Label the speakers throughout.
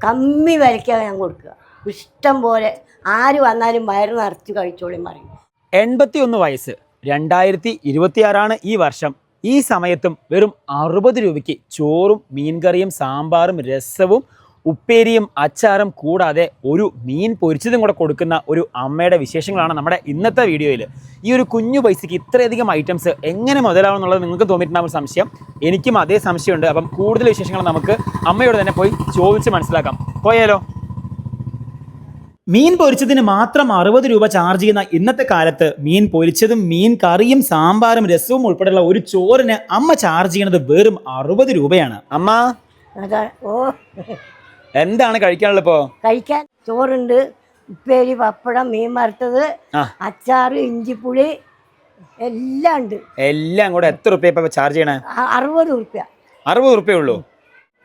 Speaker 1: കമ്മി വിലയ്ക്കാണ് ഞാൻ കൊടുക്കുക. ഇഷ്ടം പോലെ ആര് വന്നാലും വയറ് നിറച്ച് കഴിച്ചോളിയും പറയും.
Speaker 2: 81 വയസ്സ്, 2026 ഈ വർഷം. ഈ സമയത്തും വെറും 60 രൂപയ്ക്ക് ചോറും മീൻകറിയും സാമ്പാറും രസവും ഉപ്പേരിയും അച്ചാറും കൂടാതെ ഒരു മീൻ പൊരിച്ചതും കൂടെ കൊടുക്കുന്ന ഒരു അമ്മയുടെ വിശേഷങ്ങളാണ് നമ്മുടെ ഇന്നത്തെ വീഡിയോയിൽ. ഈ ഒരു കുഞ്ഞു പൈസയ്ക്ക് ഇത്രയധികം ഐറ്റംസ് എങ്ങനെ മുതലാവും എന്നുള്ളത് നിങ്ങൾക്ക് തോന്നിയിട്ടുണ്ടാകും സംശയം. എനിക്കും അതേ സംശയമുണ്ട്. അപ്പം കൂടുതൽ വിശേഷങ്ങൾ നമുക്ക് അമ്മയോട് തന്നെ പോയി ചോദിച്ച് മനസ്സിലാക്കാം. പോയാലോ? മീൻ പൊരിച്ചതിന് മാത്രം 60 രൂപ ചാർജ് ചെയ്യുന്ന ഇന്നത്തെ കാലത്ത് മീൻ പൊരിച്ചതും മീൻ കറിയും സാമ്പാറും രസവും ഉൾപ്പെടെയുള്ള ഒരു ചോറിന് അമ്മ ചാർജ് ചെയ്യുന്നത് വെറും 60 രൂപയാണ്. അമ്മ എന്താണ് കഴിക്കാനുള്ളത്? ഇപ്പോ കഴിക്കാൻ
Speaker 1: ചോറുണ്ട്, ഉപ്പേരി, പപ്പടം, മീൻ വറുത്തത്, അച്ചാറ്, ഇഞ്ചിപ്പുളി എല്ലാം ഉണ്ട്.
Speaker 2: എല്ലാം കൂടെ എത്ര റുപ്യ ഇപ്പൊ ചാർജ് ചെയ്യണേ?
Speaker 1: 60 റുപ്യ.
Speaker 2: 60 റുപ്യ ഉള്ളൂ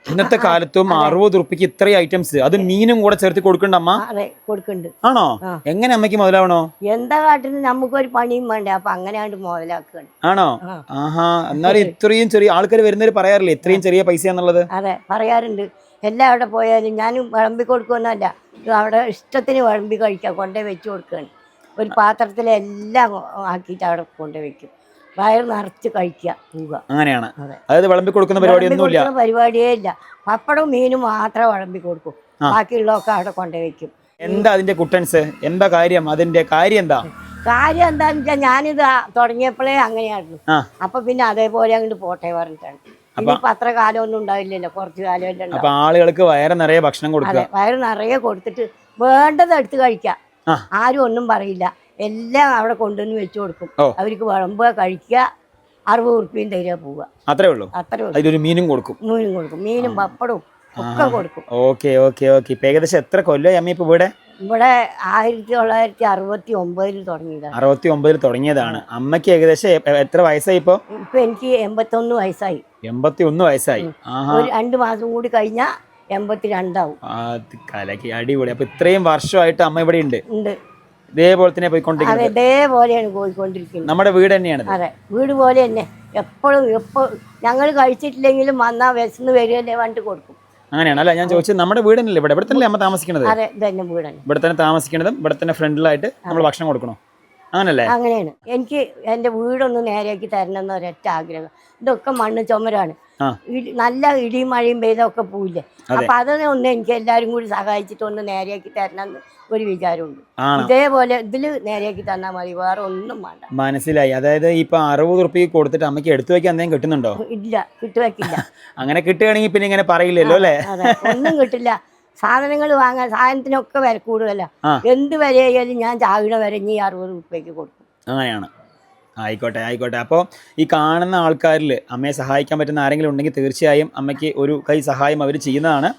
Speaker 2: ഇന്നത്തെ കാലത്തും? 60 റുപ്യക്ക് ഇത്രയും ഐറ്റംസ്, അത് മീനും കൂടെ ചേർത്ത് കൊടുക്കണ്ട അമ്മ?
Speaker 1: അതെ, കൊടുക്കുന്നുണ്ട്.
Speaker 2: ആണോ? എങ്ങനെ അമ്മയ്ക്ക് മുതലാവണോ?
Speaker 1: എന്താ കാട്ടിന് നമുക്കൊരു പണിയും വേണ്ടേ, അപ്പൊ അങ്ങനെയാണ്ട് മുതലാക്കുകയാണ്.
Speaker 2: ആണോ? ആഹാ. എന്നാലും ഇത്രയും ചെറിയ ആൾക്കാർ വരുന്നവർ പറയാറില്ലേ ഇത്രയും ചെറിയ പൈസ എന്നുള്ളത്?
Speaker 1: അതെ, പറയാറുണ്ട്. എല്ലാം അവിടെ പോയാലും ഞാനും വിളമ്പി കൊടുക്കുമെന്നല്ല, അവിടെ ഇഷ്ടത്തിന് വിളമ്പി കഴിക്കാം. കൊണ്ടേ വെച്ച് കൊടുക്കുകയാണ്. ഒരു പാത്രത്തിലെല്ലാം ആക്കിയിട്ട് അവിടെ കൊണ്ടേ വെക്കും. വയറ് നിറച്ച് കഴിക്കുക, പോവുക.
Speaker 2: അങ്ങനെയാണ്. അതായത് വിളമ്പി കൊടുക്കുന്ന പരിപാടിയൊന്നുമില്ല?
Speaker 1: പരിപാടിയേ ഇല്ല. പപ്പടവും മീനും മാത്രം വിളമ്പി കൊടുക്കും. ബാക്കിയുള്ളതൊക്കെ അവിടെ കൊണ്ടേ വെക്കും.
Speaker 2: എന്താ അതിന്റെ കുട്ടൻസ്? എന്താ കാര്യം? അതിന്റെ കാര്യം എന്താ?
Speaker 1: കാര്യം എന്താന്ന് വെച്ചാൽ ഞാനിത് തുടങ്ങിയപ്പോഴേ അങ്ങനെയായിരുന്നു. അപ്പൊ പിന്നെ അതേപോലെ അങ്ങോട്ട് പോട്ടെ പറഞ്ഞിട്ടാണ്. ഇനിയിപ്പോ അത്ര കാലം ഒന്നും ഉണ്ടാവില്ലല്ലോ, കുറച്ച് കാലമല്ലേ.
Speaker 2: അപ്പൊ ആളുകൾക്ക് വയറ് നിറയെ ഭക്ഷണം കൊടുക്കുക.
Speaker 1: വയറ് നിറയെ കൊടുത്തിട്ട് വേണ്ടത് എടുത്ത് കഴിക്കാം. ആരും ഒന്നും പറയില്ല. എല്ലാം അവിടെ കൊണ്ടുവന്ന് വെച്ചു കൊടുക്കും. അവർക്ക് വിളമ്പുക, കഴിക്കുക, 60 റുപ്യയും തരിക, പോവുക.
Speaker 2: അത്രേ ഉള്ളൂ. അതിലൊരു മീനും കൊടുക്കും.
Speaker 1: മീനും പപ്പടവും ഒക്കെ കൊടുക്കും.
Speaker 2: Okay okay okay. ഇപ്പൊ ഏകദേശം എത്ര കൊല്ലമായി അമ്മ ഇപ്പൊ ഇവിടെ?
Speaker 1: ഇവിടെ 1969 തുടങ്ങിയതാണ്.
Speaker 2: 69 തുടങ്ങിയതാണ്. അമ്മയ്ക്ക് ഏകദേശം എത്ര വയസ്സായി ഇപ്പൊ?
Speaker 1: ഇപ്പൊ എനിക്ക് 81 വയസ്സായി.
Speaker 2: 81 വയസ്സായി.
Speaker 1: ഒരു 2 മാസം കൂടി കഴിഞ്ഞാ 82 ആവും.
Speaker 2: കലക്കി, അടിപൊളി. അപ്പൊ ഇത്രയും വർഷമായിട്ട് അമ്മ ഇവിടെ ഉണ്ട്? ഇതേപോലെ തന്നെ പോയിക്കൊണ്ടിരിക്കുന്നത്?
Speaker 1: ഇതേപോലെയാണ് പോയിക്കൊണ്ടിരിക്കുന്നത്.
Speaker 2: നമ്മുടെ വീട് തന്നെയാണ്?
Speaker 1: അതെ, വീട് പോലെ തന്നെ. എപ്പോഴും ഞങ്ങൾ കഴിച്ചിട്ടില്ലെങ്കിലും വന്നാ വിശന്ന് വരികയല്ലേ വണ്ടി കൊടുക്കും.
Speaker 2: അങ്ങനെയാണ് അല്ല ഞാൻ ചോദിച്ചത്. നമ്മുടെ വീട് തന്നെയല്ലേ ഇവിടെ? ഇവിടെ തന്നെ അമ്മ താമസിക്കുന്നത്?
Speaker 1: അതെ, ഇതന്നെ വീടാണ്.
Speaker 2: ഇവിടെ തന്നെ താമസിക്കുന്നതും ഇവിടെ തന്നെ ഫ്രണ്ടിലായിട്ട് നമ്മൾ ഭക്ഷണം കൊടുക്കണോ? അങ്ങനല്ലേ?
Speaker 1: അങ്ങനെയാണ്. എനിക്ക് എൻ്റെ വീടൊന്ന് നേരെയാക്കി തരണം എന്ന് ഒരൊറ്റ ആഗ്രഹം. ഇതൊക്കെ മണ്ണ് ചുമരാണ്. നല്ല ഇടിയും മഴയും പെയ്തൊക്കെ പോയില്ലേ. അപ്പൊ അതിനെ ഒന്ന് എനിക്ക് എല്ലാരും കൂടി സഹായിച്ചിട്ട് ഒന്ന് നേരെയാക്കി തരണം എന്ന് ഒരു വിചാരമുണ്ട്. ഇതേപോലെ ഇതില് നേരെയാക്കി തന്നാൽ മതി, വേറെ ഒന്നും വേണ്ട.
Speaker 2: മനസ്സിലായി. അതായത് ഇപ്പൊ 60 റുപ്യ കൊടുത്തിട്ട് അമ്മയ്ക്ക് എടുത്തു വെക്കാൻ എന്തെങ്കിലും കിട്ടുന്നുണ്ടോ?
Speaker 1: ഇല്ല, കിട്ടുവെക്കില്ല.
Speaker 2: അങ്ങനെ കിട്ടുകയാണെങ്കിൽ പിന്നെ ഇങ്ങനെ പറയില്ലല്ലോ അല്ലേ?
Speaker 1: ഒന്നും കിട്ടില്ല. സാധനങ്ങൾ വാങ്ങാൻ സാധനത്തിനൊക്കെ വില കൂടുതലല്ല. എന്ത് വിലയായാലും ഞാൻ ചാവിണ വരെ ഇനി 60 റുപ്യക്ക് കൊടുക്കും.
Speaker 2: അങ്ങനെയാണ്. ആയിക്കോട്ടെ ആയിക്കോട്ടെ. അപ്പോൾ ഈ കാണുന്ന ആൾക്കാരിൽ അമ്മയെ സഹായിക്കാൻ പറ്റുന്ന ആരെങ്കിലും ഉണ്ടെങ്കിൽ തീർച്ചയായും അമ്മയ്ക്ക് ഒരു കൈ സഹായം അവർ ചെയ്യുന്നതാണ്.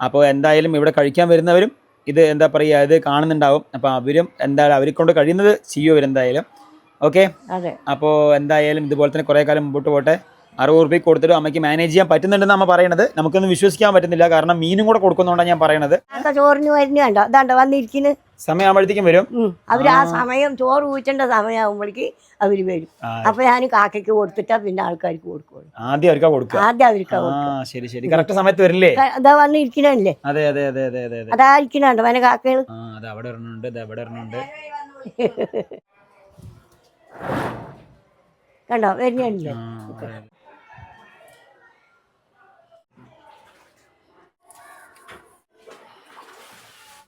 Speaker 2: അപ്പോൾ എന്തായാലും ഇവിടെ കഴിക്കാൻ വരുന്നവരും ഇത് എന്താ പറയുക, ഇത് കാണുന്നുണ്ടാവും. അപ്പോൾ അവരും എന്തായാലും അവരെ കൊണ്ട് കഴിയുന്നത് ചെയ്യും അവരെന്തായാലും. ഓക്കെ. അപ്പോൾ എന്തായാലും ഇതുപോലെ തന്നെ കുറേ കാലം മുമ്പോട്ട് പോട്ടെ. 60 റുപ്യ കൊടുത്തിട്ട് അമ്മയ്ക്ക് മാനേജ് ചെയ്യാൻ പറ്റുന്നുണ്ടെന്ന് അമ്മ പറയണത്. നമുക്കൊന്നും വിശ്വസിക്കാൻ പറ്റുന്നില്ല, കാരണം മീനും കൂടെ കൊടുക്കുന്നതുകൊണ്ടാണ് ഞാൻ പറയണത്.
Speaker 1: ചോറിന് വരുന്നുണ്ടോ? അതാണ്ടോ വന്നിരിക്കുന്നത്.
Speaker 2: സമയമാകുമ്പോഴത്തേക്കും വരും
Speaker 1: അവർ. ആ സമയം ചോറ് ഊറ്റേണ്ട സമയമാകുമ്പോഴേക്ക് അവര് വരും. അപ്പൊ ഞാൻ കാക്കയ്ക്ക് കൊടുത്തിട്ടാ പിന്നെ ആൾക്കാർക്ക് കൊടുക്കുള്ളൂ.
Speaker 2: ആദ്യം അവർക്കാ കൊടുക്കുക?
Speaker 1: ആദ്യം അവർക്കാ.
Speaker 2: ശരി ശരി. കറക്റ്റ് സമയത്ത് വരില്ലേ?
Speaker 1: അതാ വന്നിരിക്കണല്ലേ?
Speaker 2: അതെ അതെ അതെ അതെ അതെ.
Speaker 1: അതാ ഇരിക്കണുണ്ടോ വന കാക്കകൾ?
Speaker 2: അവിടെ ഒരെണ്ണുണ്ട്, അവിടെ ഒരെണ്ണുണ്ട്.
Speaker 1: കണ്ടോ വരുന്നുണ്ടല്ലേ?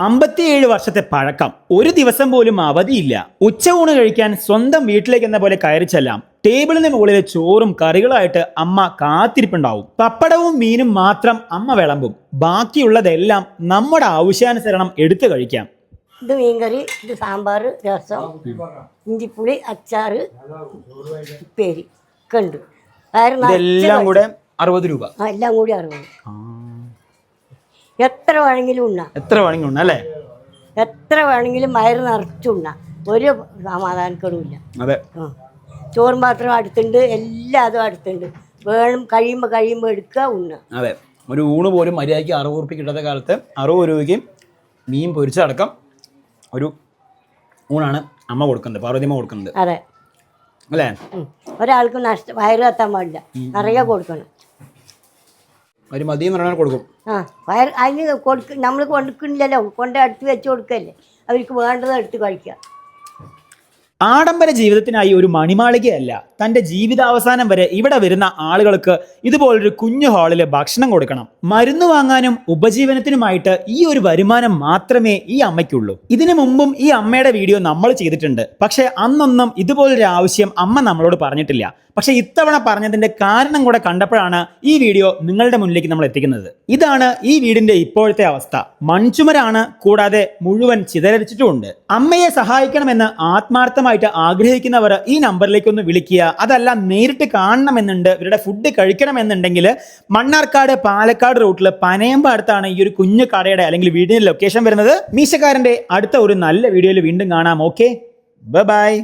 Speaker 2: 57 വർഷത്തെ പഴക്കം. ഒരു ദിവസം പോലും അവധിയില്ല. ഉച്ചയൂണ് കഴിക്കാൻ സ്വന്തം വീട്ടിലേക്ക് എന്ന പോലെ കയറിച്ചെല്ലാം. ടേബിളിന് മുകളിൽ ചോറും കറികളായിട്ട് അമ്മ കാത്തിരിപ്പുണ്ടാവും. പപ്പടവും മീനും മാത്രം അമ്മ വിളമ്പും. ബാക്കിയുള്ളതെല്ലാം നമ്മുടെ ആവശ്യാനുസരണം എടുത്തു കഴിക്കാം.
Speaker 1: ഇത് മീൻകറി, ഇത് സാമ്പാർ, രസം, ഇഞ്ചിപ്പുളി, അച്ചാറ്, ഉപ്പേരി ഒക്കെ ഉണ്ട്.
Speaker 2: ഇതെല്ലാം കൂടെ 60 രൂപ.
Speaker 1: എല്ലാം കൂടി 60. എത്ര വേണമെങ്കിലും ഉണ്ണാം.
Speaker 2: എത്ര വേണമെങ്കിലും ഉണ്ണാം അല്ലേ?
Speaker 1: എത്ര വേണമെങ്കിലും വയറ് നിറച്ചുണ്ണാം. ഒരു സമാധാനക്കേടുമില്ല.
Speaker 2: അതെ.
Speaker 1: ചോറും പാത്രം അടുത്തുണ്ട്, എല്ലാതും അടുത്തുണ്ട്. വേണം കഴിയുമ്പോൾ എടുക്കുക, ഉണ്ണുക.
Speaker 2: അതെ. ഒരു ഊണ് പോലും മര്യാദയ്ക്ക് 60 രൂപ കിട്ടാത്ത കാലത്ത് 60 രൂപയ്ക്ക് മീൻ പൊരിച്ചടക്കം ഒരു ഊണാണ് അമ്മ കൊടുക്കുന്നത്, പാർവതിയമ്മ കൊടുക്കുന്നത്.
Speaker 1: അതെ
Speaker 2: അല്ലേ?
Speaker 1: ഒരാൾക്കും വയറ് കത്താൻ പാടില്ല, നിറയെ കൊടുക്കണം.
Speaker 2: ഒരു മതിയെന്ന് പറഞ്ഞാൽ കൊടുക്കും.
Speaker 1: അതിന് നമ്മൾ കൊടുക്കണില്ലല്ലോ, കൊണ്ട് അടുത്ത് വെച്ച് കൊടുക്കല്ലേ, അവർക്ക് വേണ്ടത് എടുത്ത് കഴിക്കുക.
Speaker 2: ആഡംബര ജീവിതത്തിനായി ഒരു മണിമാളികയല്ല, തൻ്റെ ജീവിതാവസാനം വരെ ഇവിടെ വരുന്ന ആളുകൾക്ക് ഇതുപോലൊരു കുഞ്ഞു ഹാളിൽ ഭക്ഷണം കൊടുക്കണം. മരുന്ന് വാങ്ങാനും ഉപജീവനത്തിനുമായിട്ട് ഈ ഒരു വരുമാനം മാത്രമേ ഈ അമ്മയ്ക്കുള്ളൂ. ഇതിനു മുമ്പും ഈ അമ്മയുടെ വീഡിയോ നമ്മൾ ചെയ്തിട്ടുണ്ട്. പക്ഷേ അന്നൊന്നും ഇതുപോലൊരു ആവശ്യം അമ്മ നമ്മളോട് പറഞ്ഞിട്ടില്ല. പക്ഷെ ഇത്തവണ പറഞ്ഞതിന്റെ കാരണം കൂടെ കണ്ടപ്പോഴാണ് ഈ വീഡിയോ നിങ്ങളുടെ മുന്നിലേക്ക് നമ്മൾ എത്തിക്കുന്നത്. ഇതാണ് ഈ വീടിന്റെ ഇപ്പോഴത്തെ അവസ്ഥ. മൺചുമരാണ്, കൂടാതെ മുഴുവൻ ചിതറിച്ചിട്ടുമുണ്ട്. അമ്മയെ സഹായിക്കണമെന്ന് ആത്മാർത്ഥമായിട്ട് ആഗ്രഹിക്കുന്നവർ ഈ നമ്പറിലേക്ക് ഒന്ന് വിളിക്കുക. അതല്ല നേരിട്ട് കാണണമെന്നുണ്ട്, ഇവരുടെ ഫുഡ് കഴിക്കണമെന്നുണ്ടെങ്കിൽ മണ്ണാർക്കാട് പാലക്കാട് റൂട്ടിൽ പനയമ്പടുത്താണ് ഈ ഒരു കുഞ്ഞു കടയുടെ അല്ലെങ്കിൽ വീടിന്റെ ലൊക്കേഷൻ വരുന്നത്. മീശക്കാരന്റെ അടുത്ത ഒരു നല്ല വീഡിയോയിൽ വീണ്ടും കാണാം. Okay, by.